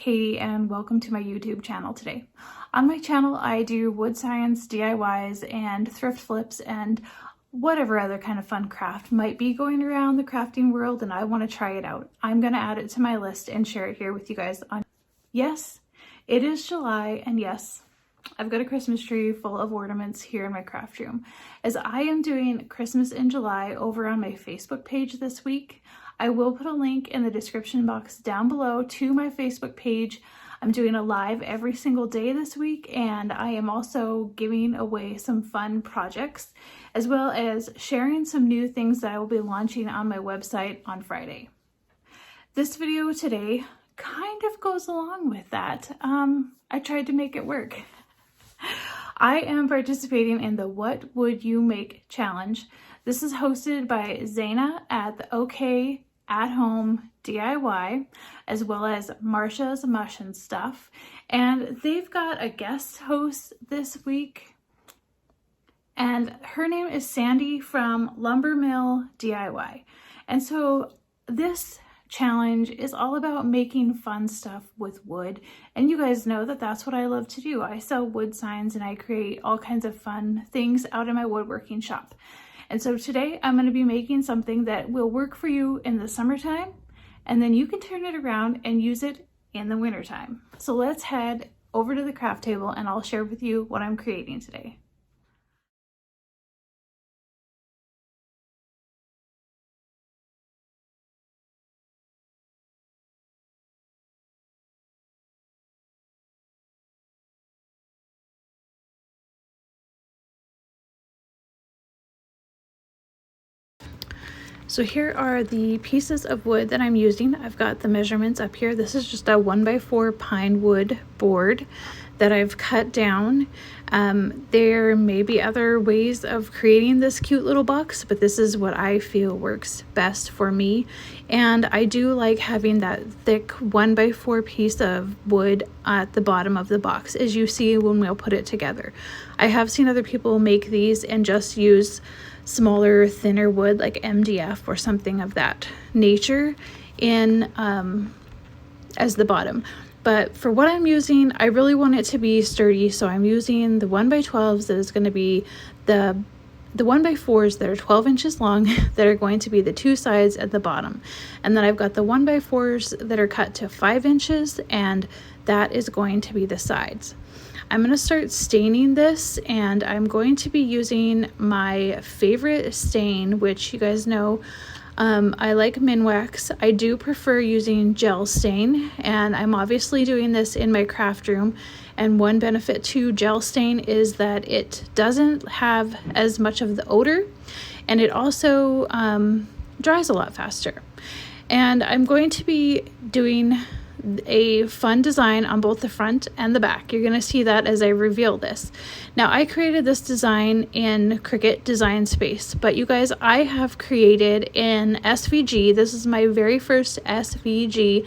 Katie and welcome to my YouTube channel today. On my channel I do wood science, DIYs, and thrift flips and whatever other kind of fun craft might be going around the crafting world and I want to try it out. I'm going to add it to my list and share it here with you guys. Yes, it is July and yes, I've got a Christmas tree full of ornaments here in my craft room. As I am doing Christmas in July over on my Facebook page this week, I will put a link in the description box down below to my Facebook page. I'm doing a live every single day this week, and I am also giving away some fun projects, as well as sharing some new things that I will be launching on my website on Friday. This video today kind of goes along with that. I tried to make it work. I am participating in the What Would You Make challenge. This is hosted by Zaina at the OK at Home DIY, as well as Marsha's Mush and Stuff. And they've got a guest host this week, and her name is Sandy from Lumber Mill DIY. And so this challenge is all about making fun stuff with wood, and you guys know that that's what I love to do. I sell wood signs and I create all kinds of fun things out in my woodworking shop. And so today I'm going to be making something that will work for you in the summertime, and then you can turn it around and use it in the wintertime. So let's head over to the craft table and I'll share with you what I'm creating today. So here are the pieces of wood that I'm using. I've got the measurements up here. This is just a 1x4 pine wood board that I've cut down. There may be other ways of creating this cute little box, but this is what I feel works best for me. And I do like having that thick 1x4 piece of wood at the bottom of the box, as you see when we'll put it together. I have seen other people make these and just use smaller, thinner wood like MDF or something of that nature in as the bottom. But for what I'm using, I really want it to be sturdy, so I'm using the 1x12s that is going to be the 1x4s that are 12 inches long that are going to be the two sides at the bottom. And then I've got the 1x4s that are cut to 5 inches, and that is going to be the sides. I'm going to start staining this, and I'm going to be using my favorite stain, which you guys know I like Minwax. I do prefer using gel stain, and I'm obviously doing this in my craft room. And one benefit to gel stain is that it doesn't have as much of the odor, and it also dries a lot faster. And I'm going to be doing a fun design on both the front and the back. You're going to see that as I reveal this. Now, I created this design in Cricut Design Space, but you guys, I have created in SVG. This is my very first SVG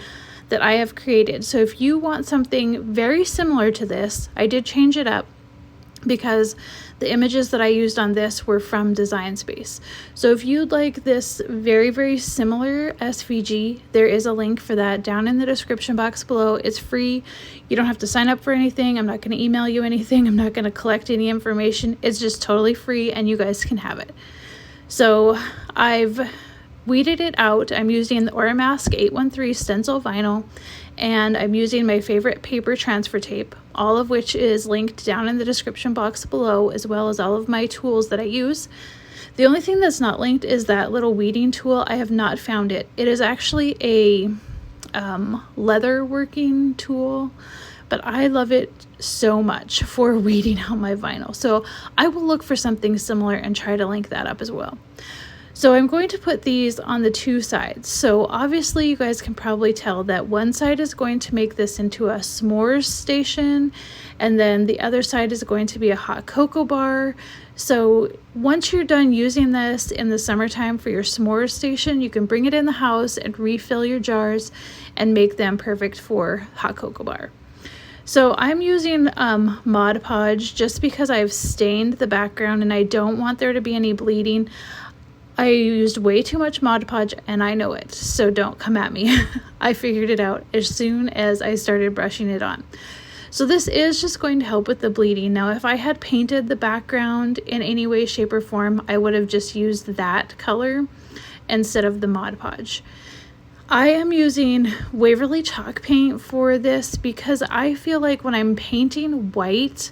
that I have created. So if you want something very similar to this, I did change it up because the images that I used on this were from Design Space. So if you'd like this very, very similar SVG, there is a link for that down in the description box below. It's free. You don't have to sign up for anything. I'm not going to email you anything. I'm not going to collect any information. It's just totally free and you guys can have it. So I've weeded it out. I'm using the Oramask 813 stencil vinyl, and I'm using my favorite paper transfer tape, all of which is linked down in the description box below, as well as all of my tools that I use. The only thing that's not linked is that little weeding tool. I have not found it. It is actually a leather working tool, but I love it so much for weeding out my vinyl. So I will look for something similar and try to link that up as well. So I'm going to put these on the two sides. So obviously you guys can probably tell that one side is going to make this into a s'mores station, and then the other side is going to be a hot cocoa bar. So once you're done using this in the summertime for your s'mores station, you can bring it in the house and refill your jars and make them perfect for hot cocoa bar. So I'm using Mod Podge just because I've stained the background and I don't want there to be any bleeding. I used way too much Mod Podge and I know it, so don't come at me. I figured it out as soon as I started brushing it on. So this is just going to help with the bleeding. Now, if I had painted the background in any way, shape, or form, I would have just used that color instead of the Mod Podge. I am using Waverly chalk paint for this because I feel like when I'm painting white,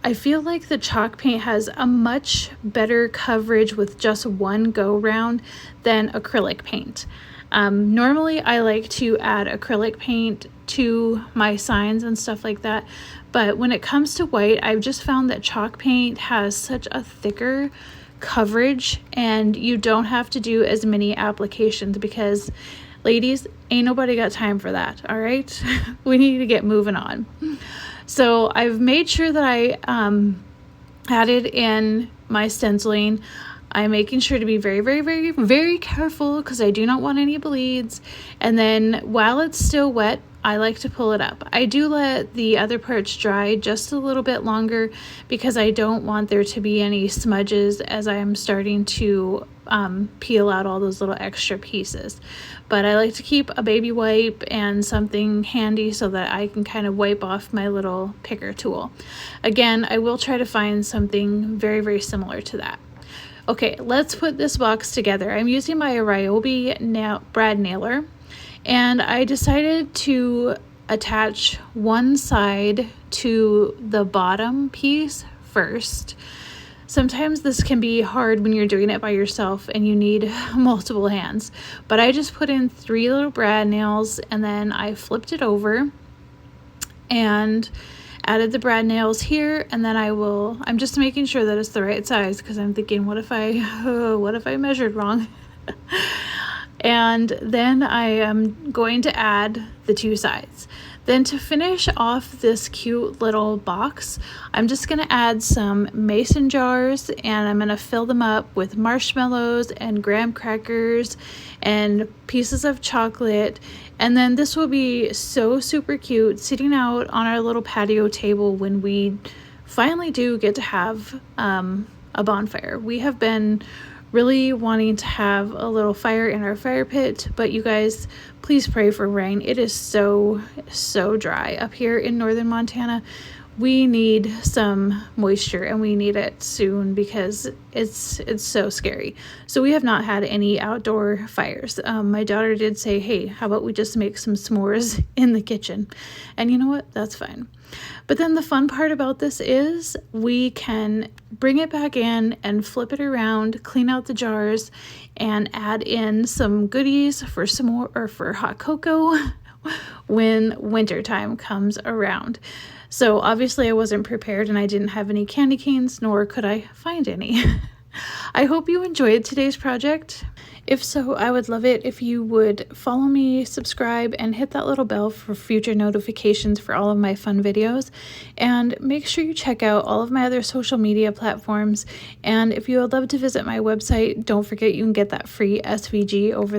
I feel like the chalk paint has a much better coverage with just one go round than acrylic paint. Normally I like to add acrylic paint to my signs and stuff like that, but when it comes to white, I've just found that chalk paint has such a thicker coverage and you don't have to do as many applications because, ladies, ain't nobody got time for that, all right? We need to get moving on. So I've made sure that I added in my stenciling. I'm making sure to be very, very, very, very careful because I do not want any bleeds. And then while it's still wet, I like to pull it up. I do let the other parts dry just a little bit longer because I don't want there to be any smudges as I am starting to peel out all those little extra pieces. But I like to keep a baby wipe and something handy so that I can kind of wipe off my little picker tool. Again, I will try to find something very, very similar to that. Okay, let's put this box together. I'm using my Ryobi brad nailer, and I decided to attach one side to the bottom piece first. Sometimes this can be hard when you're doing it by yourself and you need multiple hands, but I just put in 3 little brad nails and then I flipped it over and added the brad nails here, and then I'm just making sure that it's the right size because I'm thinking, what if I measured wrong? And then I am going to add the 2 sides. Then to finish off this cute little box, I'm just going to add some mason jars and I'm going to fill them up with marshmallows and graham crackers and pieces of chocolate. And then this will be so super cute sitting out on our little patio table when we finally do get to have a bonfire. We have been really wanting to have a little fire in our fire pit, but you guys, please pray for rain. It is so dry up here in northern Montana. We need some moisture and we need it soon because it's so scary. So we have not had any outdoor fires. My daughter did say, hey, how about we just make some s'mores in the kitchen? And you know what? That's fine. But then the fun part about this is we can bring it back in and flip it around, clean out the jars, and add in some goodies for s'more or for hot cocoa when winter time comes around. So obviously I wasn't prepared and I didn't have any candy canes, nor could I find any. I hope you enjoyed today's project. If so, I would love it if you would follow me, subscribe, and hit that little bell for future notifications for all of my fun videos. And make sure you check out all of my other social media platforms. And if you would love to visit my website, don't forget you can get that free SVG over